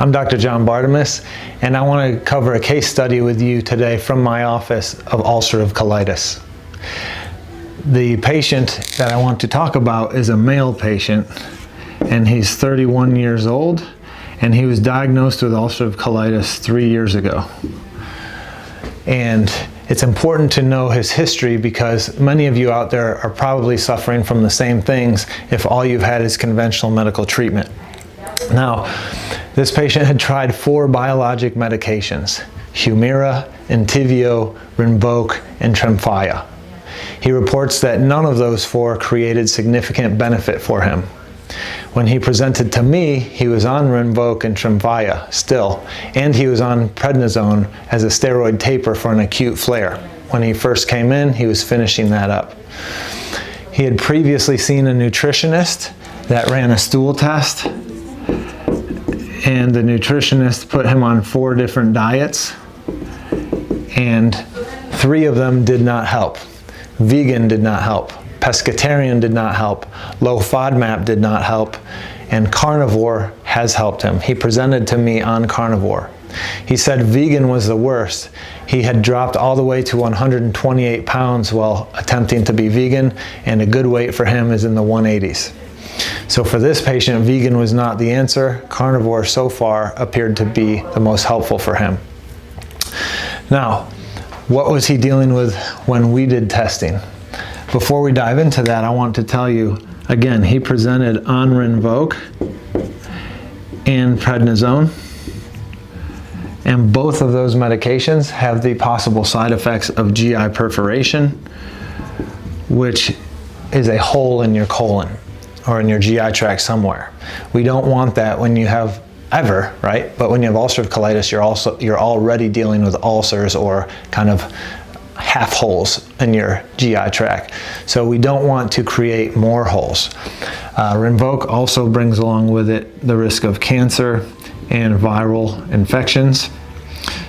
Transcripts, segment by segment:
I'm Dr. John Bartemus, and I want to cover a case study with you today from my office of ulcerative colitis. The patient that I want to talk about is a male patient, and he's 31 years old, and he was diagnosed with ulcerative colitis 3 years ago. And it's important to know his history because many of you out there are probably suffering from the same things if all you've had is conventional medical treatment. Now, this patient had tried 4 biologic medications: Humira, Entyvio, Rinvoq, and Tremfya. He reports that none of those 4 created significant benefit for him. When he presented to me, he was on Rinvoq and Tremfya still, and he was on prednisone as a steroid taper for an acute flare. When he first came in, he was finishing that up. He had previously seen a nutritionist that ran a stool test, and the nutritionist put him on 4 different diets, and 3 of them did not help. Vegan did not help. Pescatarian did not help, low FODMAP did not help, and carnivore has helped him. He presented to me on carnivore. He said vegan was the worst. He had dropped all the way to 128 pounds while attempting to be vegan, and a good weight for him is in the 180s. So for this patient, vegan was not the answer. Carnivore so far appeared to be the most helpful for him. Now, what was he dealing with when we did testing? Before we dive into that, I want to tell you, again, he presented on Rinvoq and prednisone, and both of those medications have the possible side effects of GI perforation, which is a hole in your colon or in your GI tract somewhere. We don't want that when you have ever, right? But when you have ulcerative colitis, you're already dealing with ulcers or kind of half holes in your GI tract. So we don't want to create more holes. Rinvoq also brings along with it the risk of cancer and viral infections.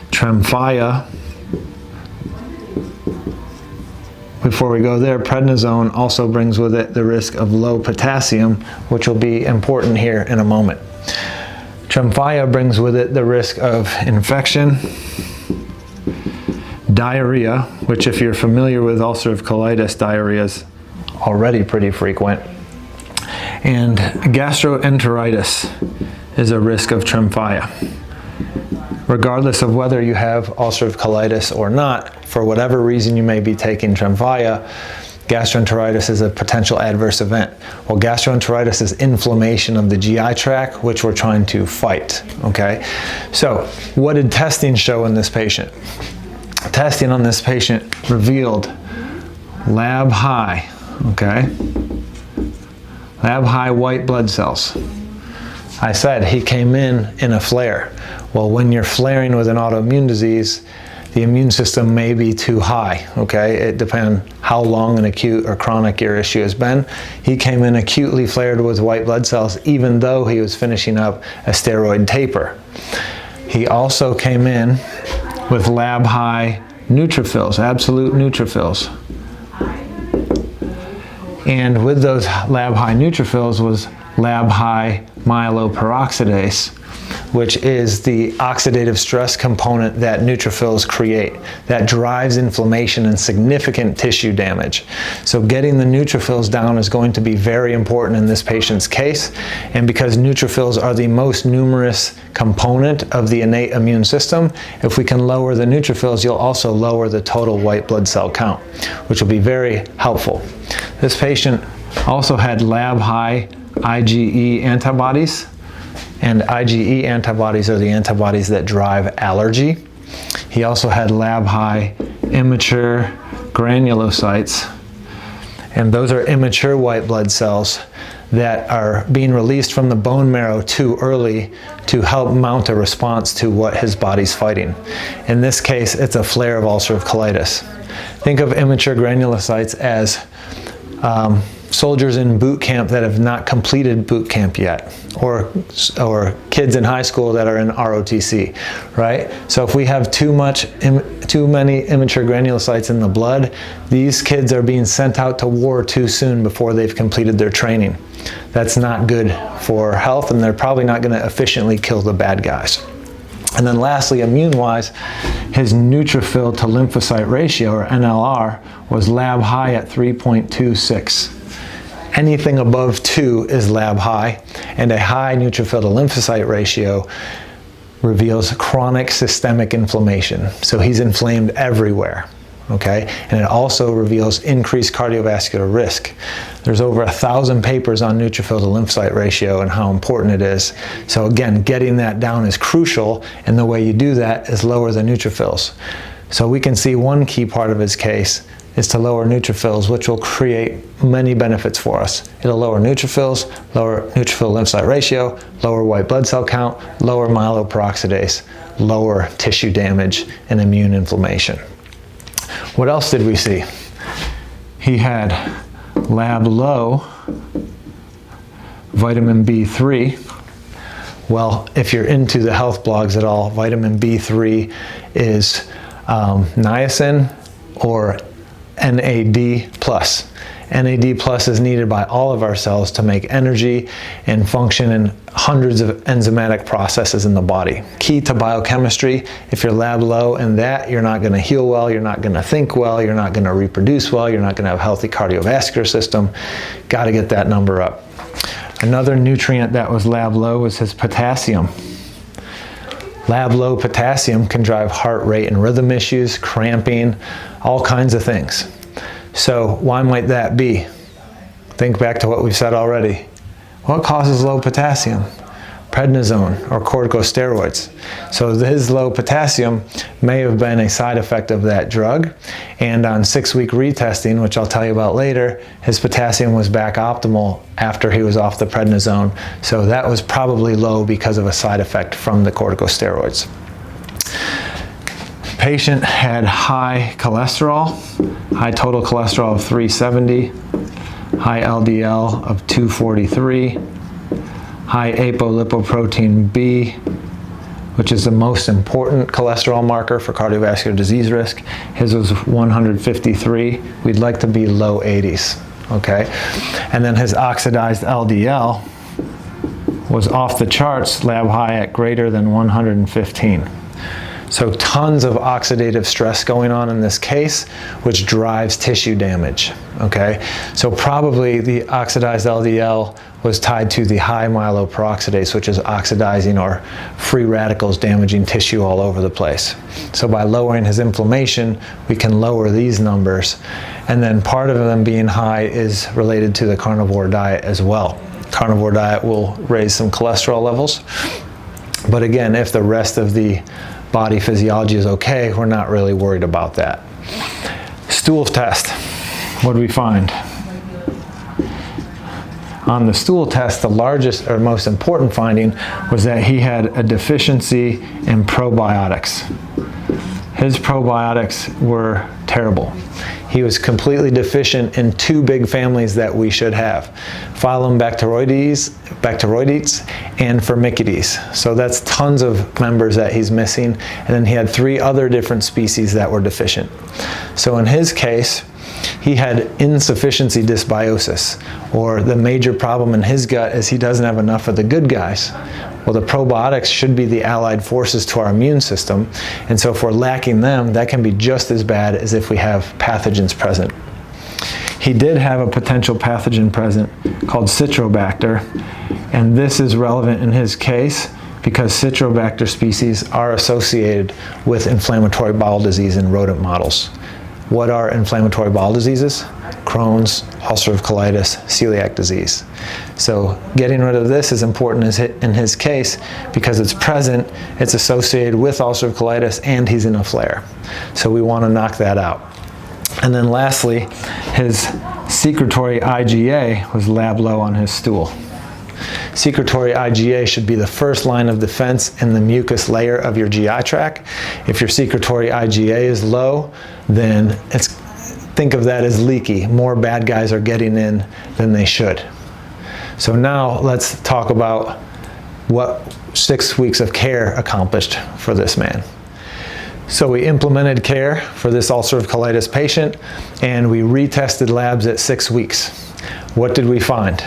Tremfya, before we go there, prednisone also brings with it the risk of low potassium, which will be important here in a moment. Tremfya brings with it the risk of infection, diarrhea, which if you're familiar with ulcerative colitis, diarrhea is already pretty frequent, and gastroenteritis is a risk of Tremfya. Regardless of whether you have ulcerative colitis or not, for whatever reason you may be taking Tremfya, gastroenteritis is a potential adverse event. Well, gastroenteritis is inflammation of the GI tract, which we're trying to fight, okay? So, what did testing show in this patient? Testing on this patient revealed lab high, okay? Lab high white blood cells. I said he came in a flare. Well, when you're flaring with an autoimmune disease, the immune system may be too high, okay? It depends how long an acute or chronic your issue has been. He came in acutely flared with white blood cells, even though he was finishing up a steroid taper. He also came in with lab high neutrophils, absolute neutrophils. And with those lab high neutrophils was lab high myeloperoxidase, which is the oxidative stress component that neutrophils create that drives inflammation and significant tissue damage. So getting the neutrophils down is going to be very important in this patient's case, and because neutrophils are the most numerous component of the innate immune system, if we can lower the neutrophils, you'll also lower the total white blood cell count, which will be very helpful. This patient also had lab high IgE antibodies, and IgE antibodies are the antibodies that drive allergy. He also had lab high immature granulocytes, and those are immature white blood cells that are being released from the bone marrow too early to help mount a response to what his body's fighting. In this case, it's a flare of ulcerative colitis. Think of immature granulocytes as soldiers in boot camp that have not completed boot camp yet, or kids in high school that are in ROTC, right? So if we have too many immature granulocytes in the blood, these kids are being sent out to war too soon before they've completed their training. That's not good for health, and they're probably not going to efficiently kill the bad guys. And then lastly, immune-wise, his neutrophil to lymphocyte ratio, or NLR, was lab high at 3.26. Anything above 2 is lab high, and a high neutrophil to lymphocyte ratio reveals chronic systemic inflammation. So he's inflamed everywhere, okay? And it also reveals increased cardiovascular risk. There's over 1,000 papers on neutrophil to lymphocyte ratio and how important it is. So again, getting that down is crucial, and the way you do that is lower the neutrophils. So we can see one key part of his case is to lower neutrophils, which will create many benefits for us. It'll lower neutrophils, lower neutrophil lymphocyte ratio, lower white blood cell count, lower myeloperoxidase, lower tissue damage and immune inflammation. What else did we see? He had lab low vitamin B3. Well, if you're into the health blogs at all, vitamin B3 is niacin or NAD+. NAD+ is needed by all of our cells to make energy and function in hundreds of enzymatic processes in the body. Key to biochemistry. If you're lab low in that, you're not going to heal well, you're not going to think well, you're not going to reproduce well, you're not going to have a healthy cardiovascular system. Got to get that number up. Another nutrient that was lab low was his potassium. Lab low potassium can drive heart rate and rhythm issues, cramping, all kinds of things. So why might that be? Think back to what we've said already. What causes low potassium? Prednisone or corticosteroids. So his low potassium may have been a side effect of that drug, and on 6-week retesting, which I'll tell you about later, his potassium was back optimal after he was off the prednisone. So that was probably low because of a side effect from the corticosteroids. Patient had high cholesterol, high total cholesterol of 370, high LDL of 243, high apolipoprotein B, which is the most important cholesterol marker for cardiovascular disease risk. His was 153. We'd like to be low 80s, okay? And then his oxidized LDL was off the charts, lab high at greater than 115. So tons of oxidative stress going on in this case, which drives tissue damage, okay? So probably the oxidized LDL was tied to the high myeloperoxidase, which is oxidizing or free radicals damaging tissue all over the place. So by lowering his inflammation, we can lower these numbers. And then part of them being high is related to the carnivore diet as well. Carnivore diet will raise some cholesterol levels. But again, if the rest of the body physiology is okay, we're not really worried about that. Stool test, what do we find? On the stool test, the largest or most important finding was that he had a deficiency in probiotics. His probiotics were terrible. He was completely deficient in 2 big families that we should have, Phylum Bacteroides and Firmicutes. So that's tons of members that he's missing. And then he had 3 other different species that were deficient. So in his case, he had insufficiency dysbiosis, or the major problem in his gut is he doesn't have enough of the good guys. Well, the probiotics should be the allied forces to our immune system, and so if we're lacking them, that can be just as bad as if we have pathogens present. He did have a potential pathogen present called Citrobacter, and this is relevant in his case because Citrobacter species are associated with inflammatory bowel disease in rodent models. What are inflammatory bowel diseases? Crohn's, ulcerative colitis, celiac disease. So getting rid of this is important in his case because it's present, it's associated with ulcerative colitis, and he's in a flare. So we want to knock that out. And then lastly, his secretory IgA was lab low on his stool. Secretory IgA should be the first line of defense in the mucus layer of your GI tract. If your secretory IgA is low, then it's think of that as leaky. More bad guys are getting in than they should. So now let's talk about what 6 weeks of care accomplished for this man. So we implemented care for this ulcerative colitis patient, and we retested labs at 6 weeks. What did we find?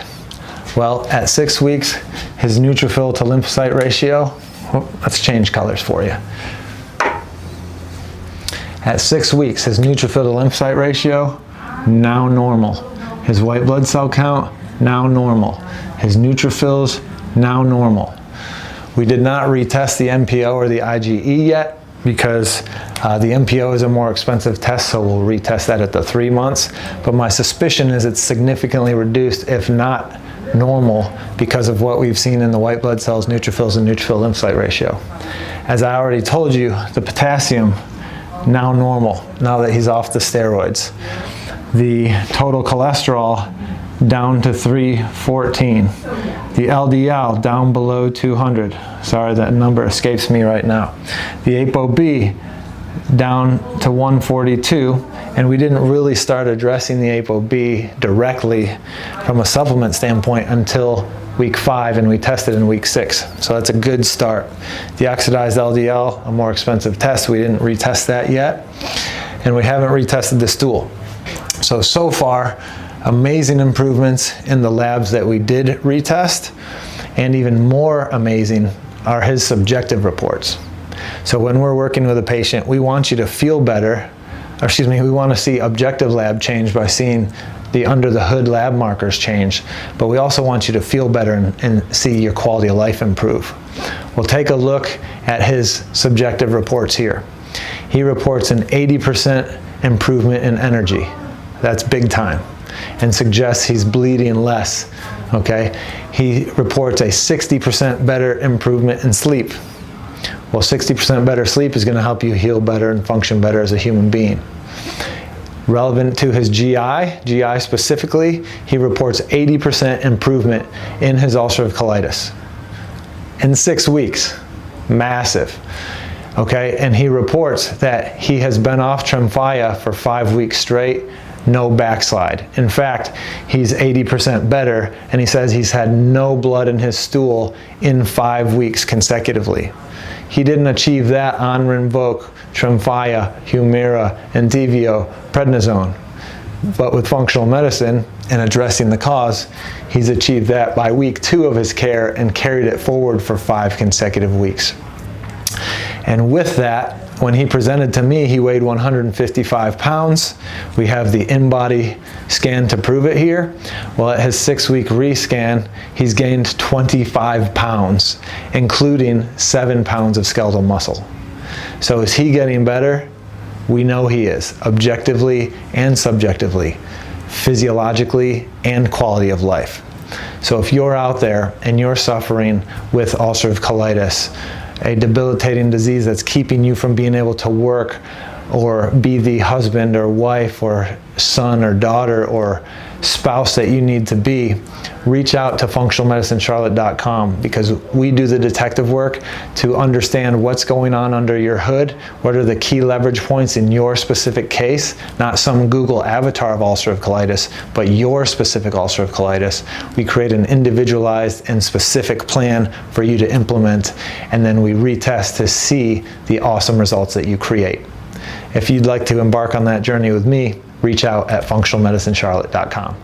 Well, at 6 weeks, his neutrophil to lymphocyte ratio, let's change colors for you. At 6 weeks, his neutrophil to lymphocyte ratio, now normal. His white blood cell count, now normal. His neutrophils, now normal. We did not retest the MPO or the IgE yet, because the MPO is a more expensive test, so we'll retest that at the 3 months. But my suspicion is it's significantly reduced, if not normal, because of what we've seen in the white blood cells, neutrophils, and neutrophil lymphocyte ratio. As I already told you, the potassium, now normal, now that he's off the steroids. The total cholesterol, down to 314. The LDL down below 200. Sorry, that number escapes me right now. The ApoB down to 142, and we didn't really start addressing the ApoB directly from a supplement standpoint until week 5, and we tested in week 6. So that's a good start. The oxidized LDL, a more expensive test, we didn't retest that yet, and we haven't retested the stool. So far, amazing improvements in the labs that we did retest, and even more amazing are his subjective reports. So when we're working with a patient, we want you to feel better, or excuse me, we want to see objective lab change by seeing the under the hood lab markers change, but we also want you to feel better and see your quality of life improve. We'll take a look at his subjective reports here. He reports an 80% improvement in energy. That's big time, and suggests he's bleeding less, okay? He reports a 60% better improvement in sleep. Well, 60% better sleep is going to help you heal better and function better as a human being. Relevant to his GI specifically, he reports 80% improvement in his ulcerative colitis in 6 weeks. Massive. Okay, and he reports that he has been off Tremfya for 5 weeks straight, no backslide. In fact, he's 80% better, and he says he's had no blood in his stool in 5 weeks consecutively. He didn't achieve that on Rinvoq, Tremfya, Humira, Entyvio, prednisone. But with functional medicine and addressing the cause, he's achieved that by week 2 of his care and carried it forward for 5 consecutive weeks. And with that, when he presented to me, he weighed 155 pounds. We have the in-body scan to prove it here. Well, at his 6-week rescan, he's gained 25 pounds, including 7 pounds of skeletal muscle. So is he getting better? We know he is, objectively and subjectively, physiologically and quality of life. So if you're out there and you're suffering with ulcerative colitis, a debilitating disease that's keeping you from being able to work or be the husband or wife or son or daughter or spouse that you need to be, reach out to functionalmedicinecharlotte.com, because we do the detective work to understand what's going on under your hood, what are the key leverage points in your specific case, not some Google avatar of ulcerative colitis, but your specific ulcerative colitis. We create an individualized and specific plan for you to implement, and then we retest to see the awesome results that you create. If you'd like to embark on that journey with me, reach out at functionalmedicinecharlotte.com.